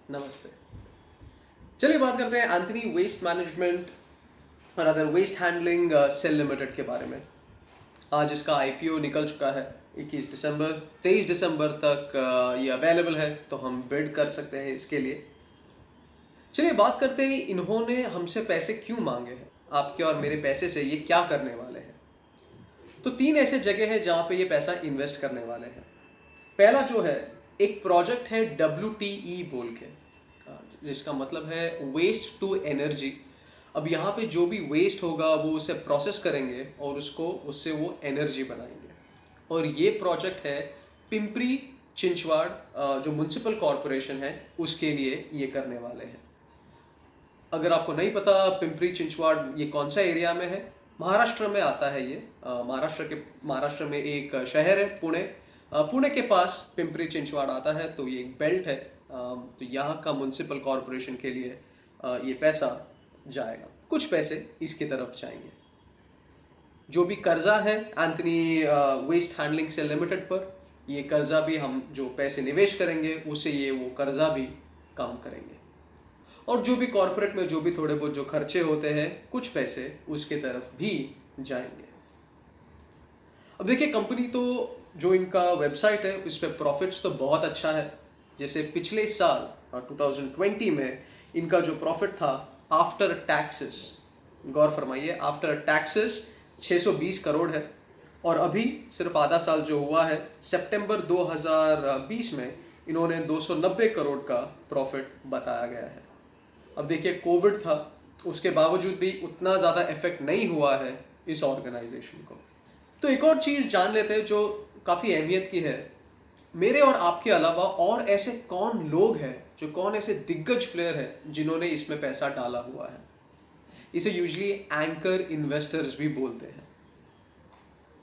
नमस्ते। चलिए बात करते हैं एंथनी वेस्ट मैनेजमेंट और other waste handling cell limited के बारे में। आज इसका आईपीओ निकल चुका है 21 दिसंबर। 23 दिसंबर तक ये अवेलेबल है, तो हम बिड कर सकते हैं इसके लिए। चलिए बात करते हैं इन्होंने हमसे पैसे क्यों मांगे हैं, आपके और मेरे पैसे से ये क्या करने वाले हैं। तो 3 ऐसे जगह हैं जहाँ पे ये पैसा इन्वेस्ट करने वाले हैं। पहला जो है, एक प्रोजेक्ट है WTE बोल के, जिसका मतलब है वेस्ट टू एनर्जी। अब यहाँ पे जो भी वेस्ट होगा वो उसे प्रोसेस करेंगे और उससे वो एनर्जी बनाएंगे। और ये प्रोजेक्ट है पिंपरी चिंचवाड़, जो म्युनिसिपल कॉरपोरेशन है उसके लिए ये करने वाले हैं। अगर आपको नहीं पता पिंपरी चिंचवाड़ ये कौन सा एरिया में है, महाराष्ट्र में आता है ये। महाराष्ट्र में एक शहर है पुणे। पुणे के पास पिंपरी चिंचवाड़ आता है, तो ये एक बेल्ट है। तो यहाँ का म्युनिसिपल कॉरपोरेशन के लिए ये पैसा जाएगा, कुछ पैसे इसकी तरफ जाएंगे। जो भी कर्जा है Anthony waste handling cell limited पर, ये कर्जा भी हम जो पैसे निवेश करेंगे उससे ये वो कर्जा भी कम करेंगे। और जो भी कॉर्पोरेट में जो भी थोड़े बहुत जो खर्चे होते हैं, कुछ पैसे उसके तरफ भी जाएंगे। अब देखिए, कंपनी तो जो इनका वेबसाइट है उस पर प्रॉफिट्स तो बहुत अच्छा है। जैसे पिछले साल 2020 में इनका जो प्रॉफिट था आफ्टर टैक्सेस, गौर फरमाइए, आफ्टर टैक्सेस 620 करोड़ है। और अभी सिर्फ आधा साल जो हुआ है, सितंबर 2020 में इन्होंने 290 करोड़ का प्रॉफिट बताया गया है। अब देखिए, कोविड था, उसके बावजूद भी उतना ज़्यादा इफेक्ट नहीं हुआ है इस ऑर्गेनाइजेशन को। तो एक और चीज़ जान लेते हैं जो काफ़ी अहमियत की है। मेरे और आपके अलावा और ऐसे कौन लोग हैं, जो कौन ऐसे दिग्गज प्लेयर हैं जिन्होंने इसमें पैसा डाला हुआ है। इसे यूजुअली एंकर इन्वेस्टर्स भी बोलते हैं।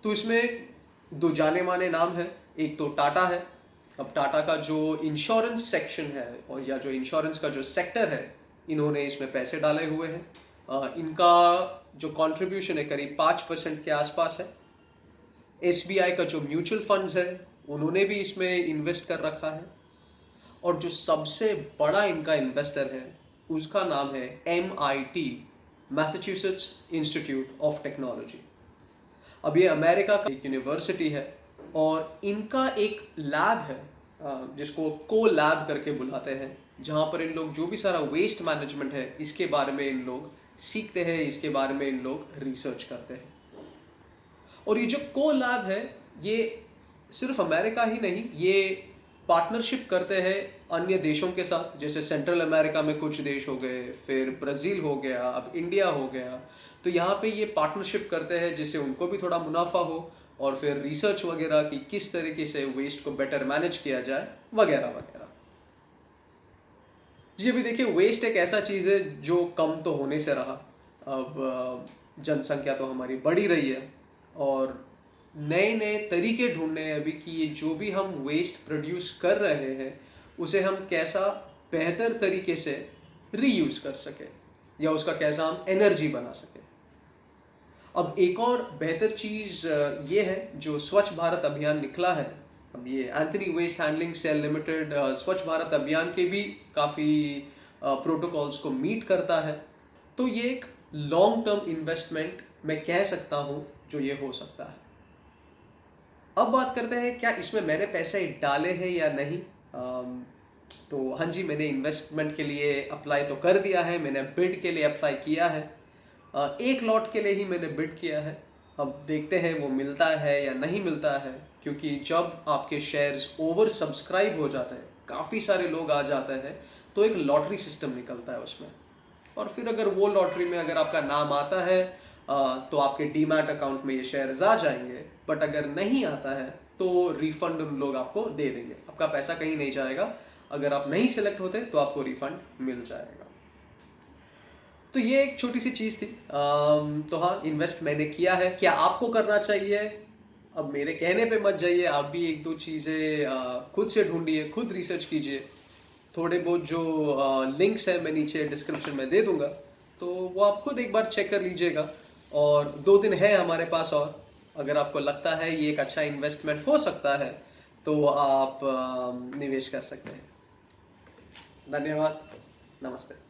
तो इसमें 2 जाने माने नाम हैं। एक तो टाटा है। अब टाटा का जो इंश्योरेंस सेक्शन है और या जो इंश्योरेंस का जो सेक्टर है, इन्होंने इसमें पैसे डाले हुए हैं। इनका जो कंट्रीब्यूशन है करीब 5% के आसपास है। SBI का जो म्यूचुअल फंड्स है उन्होंने भी इसमें इन्वेस्ट कर रखा है। और जो सबसे बड़ा इनका इन्वेस्टर है उसका नाम है MIT, Massachusetts institute of technology. अब ये अमेरिका का एक यूनिवर्सिटी है और इनका एक लैब है, जिसको को लैब करके बुलाते हैं, जहाँ पर इन लोग जो भी सारा वेस्ट मैनेजमेंट है इसके बारे में इन लोग सीखते हैं, इसके बारे में इन लोग रिसर्च करते हैं। और ये जो को लैब है ये सिर्फ अमेरिका ही नहीं, ये पार्टनरशिप करते हैं अन्य देशों के साथ। जैसे सेंट्रल अमेरिका में कुछ देश हो गए, फिर ब्राज़ील हो गया, अब इंडिया हो गया। तो यहाँ पे ये पार्टनरशिप करते हैं जिससे उनको भी थोड़ा मुनाफा हो और फिर रिसर्च वगैरह की किस तरीके से वेस्ट को बेटर मैनेज किया जाए वगैरह वगैरह। जी, अभी देखिए, वेस्ट एक ऐसा चीज़ है जो कम तो होने से रहा। अब जनसंख्या तो हमारी बढ़ ही रही है और नए नए तरीके ढूंढने हैं अभी कि ये जो भी हम वेस्ट प्रोड्यूस कर रहे हैं उसे हम कैसा बेहतर तरीके से रीयूज़ कर सके या उसका कैसा हम एनर्जी बना सके। अब एक और बेहतर चीज़ ये है जो स्वच्छ भारत अभियान निकला है। अब ये Anthony waste handling cell limited Swachh Bharat अभियान के भी काफ़ी प्रोटोकॉल्स को मीट करता है। तो ये एक लॉन्ग टर्म इन्वेस्टमेंट मैं कह सकता हूँ जो ये हो सकता है। अब बात करते हैं क्या इसमें मैंने पैसे डाले हैं या नहीं। तो हाँ जी, मैंने इन्वेस्टमेंट के लिए अप्लाई तो कर दिया है, मैंने बिड के लिए अप्लाई किया है। एक लॉट के लिए ही मैंने बिड किया है। अब देखते हैं वो मिलता है या नहीं मिलता है, क्योंकि जब आपके शेयर्स ओवर सब्सक्राइब हो जाते हैं, काफ़ी सारे लोग आ जाते हैं, तो एक लॉटरी सिस्टम निकलता है उसमें। और फिर अगर वो लॉटरी में अगर आपका नाम आता है तो आपके डीमैट अकाउंट में ये शेयर्स आ जाएंगे। बट अगर नहीं आता है तो रिफंड उन लोग आपको दे देंगे, आपका पैसा कहीं नहीं जाएगा। अगर आप नहीं सिलेक्ट होते तो आपको रिफंड मिल जाएगा। तो ये एक छोटी सी चीज़ थी। तो हाँ, इन्वेस्ट मैंने किया है। क्या आपको करना चाहिए? अब मेरे कहने पे मत जाइए, आप भी एक दो चीज़ें खुद से ढूंढिए, खुद रिसर्च कीजिए। थोड़े बहुत जो लिंक्स हैं मैं नीचे डिस्क्रिप्शन में दे दूंगा, तो वो आप खुद एक बार चेक कर लीजिएगा। और 2 दिन है हमारे पास, और अगर आपको लगता है ये एक अच्छा इन्वेस्टमेंट हो सकता है तो आप निवेश कर सकते हैं। धन्यवाद, नमस्ते।